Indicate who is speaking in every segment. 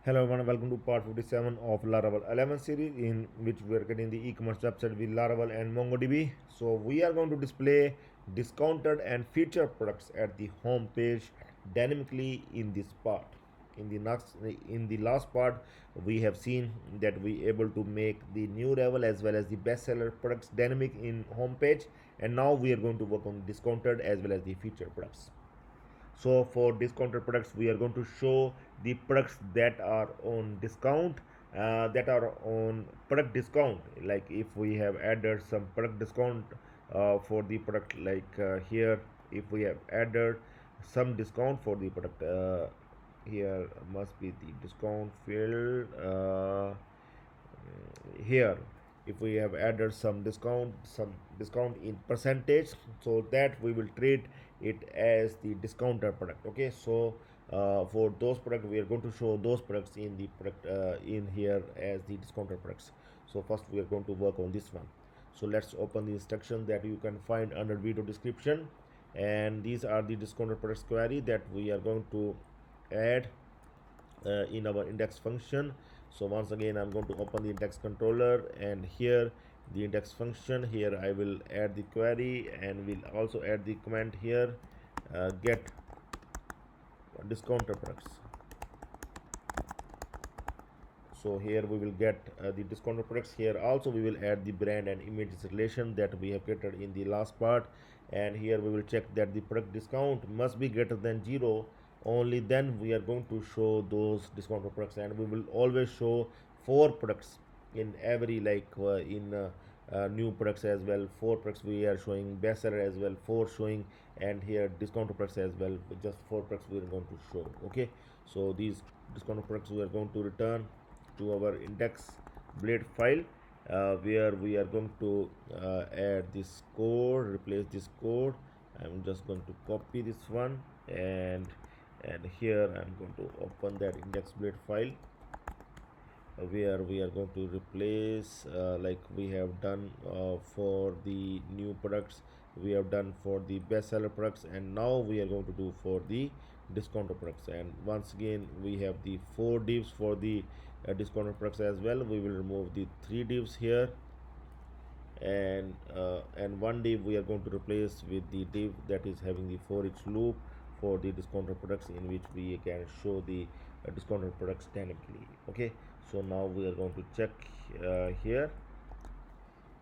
Speaker 1: Hello everyone, welcome to part 57 of Laravel 11 series, in which we are getting the e-commerce website with Laravel and MongoDB. So we are going to display discounted and featured products at the home page dynamically in this part. In the last part, we have seen that we able to make the new level as well as the bestseller products dynamic in home page, and now we are going to work on discounted as well as the featured products. So for discounted products, we are going to show the products that are on discount, that are on product discount. Like if we have added some product discount for the product, like here, if we have added some discount for the product, here must be the discount field. Here, if we have added some discount in percentage, so that we will treat it as the discounted product. Okay, so for those products, we are going to show those products in the product in here as the discounted products. So first we are going to work on this one. So let's open the instruction that you can find under video description, and these are the discounted products query that we are going to add in our index function. So once again, I'm going to open the index controller, and here the index function, here I will add the query, and we'll also add the comment here, get discounted products. So here we will get the discounted products. Here also we will add the brand and images relation that we have created in the last part, and here we will check that the product discount must be greater than 0. Only then we are going to show those discounted products, and we will always show 4 products in every, like in new products as well. 4 products we are showing, bestseller as well 4 showing, and here discounted products as well, just 4 products we are going to show. Okay, so these discounted products we are going to return to our index blade file, where we are going to add this code, replace this code. I'm just going to copy this one, and here I'm going to open that index blade file, where we are going to replace, like we have done for the new products, we have done for the bestseller products, and now we are going to do for the discounted products. And once again, we have the 4 divs for the discounted products as well. We will remove the 3 divs here, and one div we are going to replace with the div that is having the for each loop for the discounted products, in which we can show the discounted products dynamically. Okay, so now we are going to check here.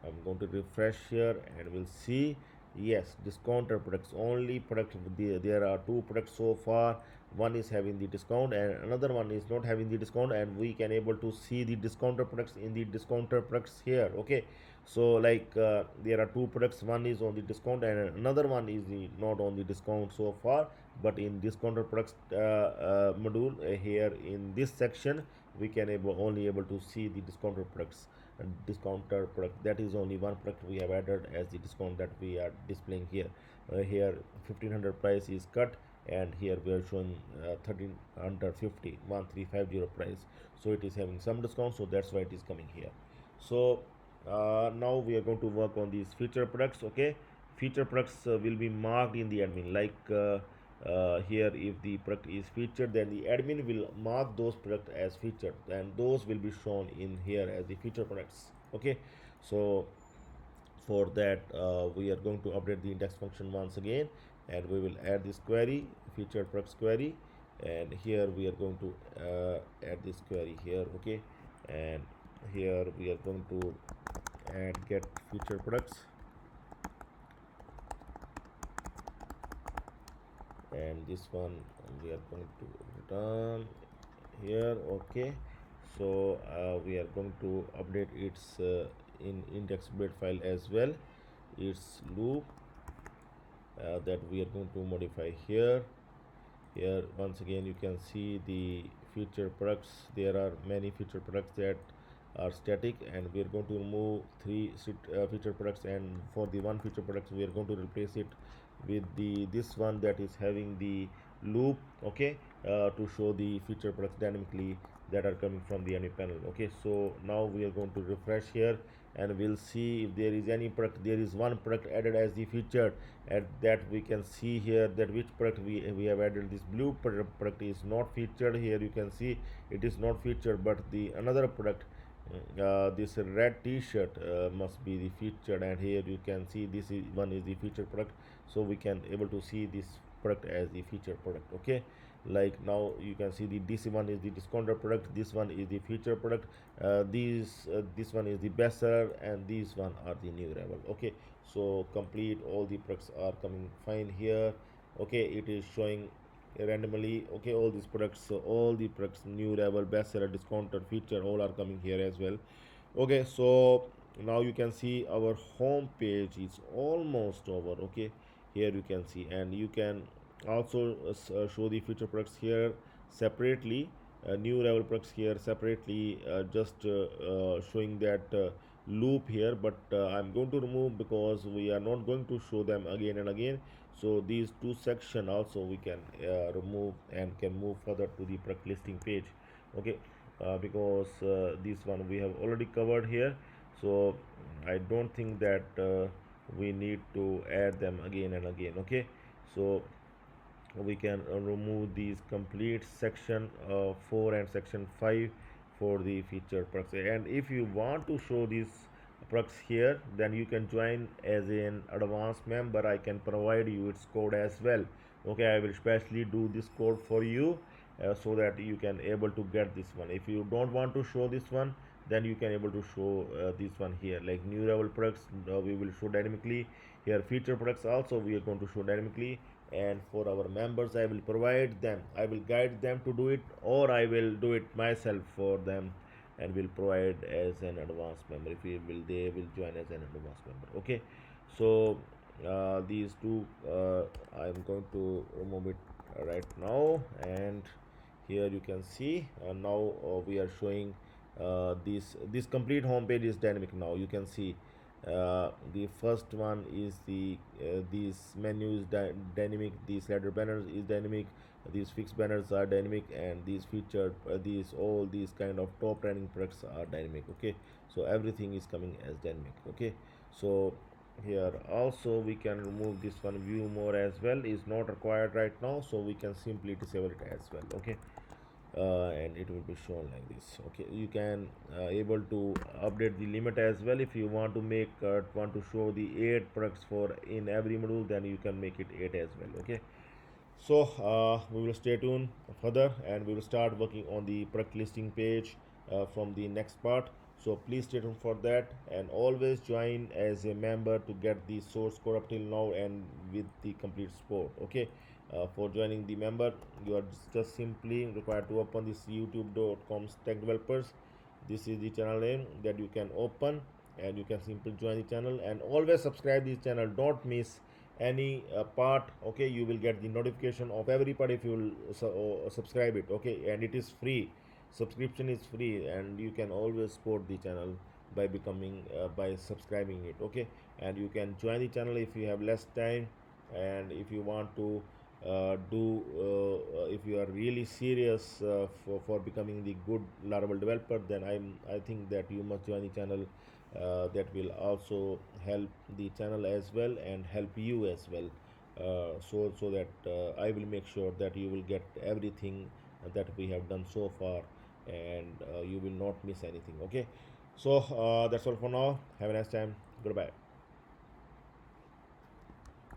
Speaker 1: I'm going to refresh here, and we'll see, yes, discounted products only product. There are 2 products so far. One is having the discount and another one is not having the discount, and we can able to see the discounted products in the discounted products here. Okay, so like there are 2 products, one is on the discount and another one is not on the discount so far. But in discounted products module, here in this section, we can only able to see the discounted products. And discounted product, that is only one product we have added as the discount that we are displaying here. Here 1500 price is cut, and here we are showing 1350 1350 price, so it is having some discount, so that's why it is coming here. So now we are going to work on these feature products. Okay, feature products will be marked in the admin, like here if the product is featured, then the admin will mark those product as featured, and those will be shown in here as the feature products. Okay, so for that we are going to update the index function once again, and we will add this query, featured products query, and here we are going to add this query here. Okay, and here we are going to add get featured products, and this one we are going to return here. Okay, so we are going to update its in index blade file as well, its loop that we are going to modify here. Here once again you can see the feature products. There are many feature products that are static, and we are going to remove 3 feature products, and for the one feature products we are going to replace it with the this one that is having the loop. Okay, to show the feature products dynamically that are coming from the enemy panel. Okay, so now we are going to refresh here, and we'll see if there is any product. There is one product added as the featured, and that we can see here that which product we have added. This blue product is not featured here. You can see it is not featured, but the another product, this red t-shirt, must be the featured, and here you can see this is one is the featured product, so we can able to see this product as the featured product. Okay, like now you can see the this one is the discounted product, this one is the featured product, this one is the best seller, and these one are the new arrival. Okay, so complete all the products are coming fine here. Okay, it is showing randomly. Okay, all these products, so all the products, new level, bestseller, discounted, feature, all are coming here as well. Okay, so now you can see our home page is almost over. Okay, here you can see, and you can also show the feature products here separately, new level products here separately, just showing that loop here, but I'm going to remove because we are not going to show them again and again. So these two section also we can remove and can move further to the product listing page. Okay, because this one we have already covered here, so I don't think that we need to add them again and again. Okay, so we can remove these complete section 4 and section 5 for the featured products. And if you want to show these products here, then you can join as an advanced member. I can provide you its code as well. Okay, I will specially do this code for you, so that you can able to get this one. If you don't want to show this one, then you can able to show this one here, like new level products, we will show dynamically here. Feature products also we are going to show dynamically, and for our members I will provide them, I will guide them to do it, or I will do it myself for them and will provide as an advanced member. If we will, they will join as an advanced member. Okay, so these two, I'm going to remove it right now, and here you can see now we are showing this complete home page is dynamic. Now you can see the first one is the these menus dynamic, these header banners is dynamic, these fixed banners are dynamic, and these featured these all these kind of top trending products are dynamic. Okay, so everything is coming as dynamic. Okay, so here also we can remove this one, view more as well is not required right now, so we can simply disable it as well. Okay, and it will be shown like this. Okay, you can able to update the limit as well. If you want to make want to show the 8 products for in every module, then you can make it 8 as well. Okay, so we will stay tuned further, and we will start working on the product listing page from the next part. So please stay tuned for that, and always join as a member to get the source code up till now and with the complete support. Okay, for joining the member, you are just simply required to open this youtube.com tech developers. This is the channel name that you can open, and you can simply join the channel, and always subscribe this channel. Don't miss any part. Okay, you will get the notification of every part if you will subscribe it. Okay, and it is free, subscription is free, and you can always support the channel by becoming by subscribing it. Okay, and you can join the channel if you have less time, and if you want to if you are really serious for becoming the good Laravel developer, then I think that you must join the channel. That will also help the channel as well and help you as well, so that I will make sure that you will get everything that we have done so far, and you will not miss anything. Okay, so that's all for now. Have a nice time. Goodbye.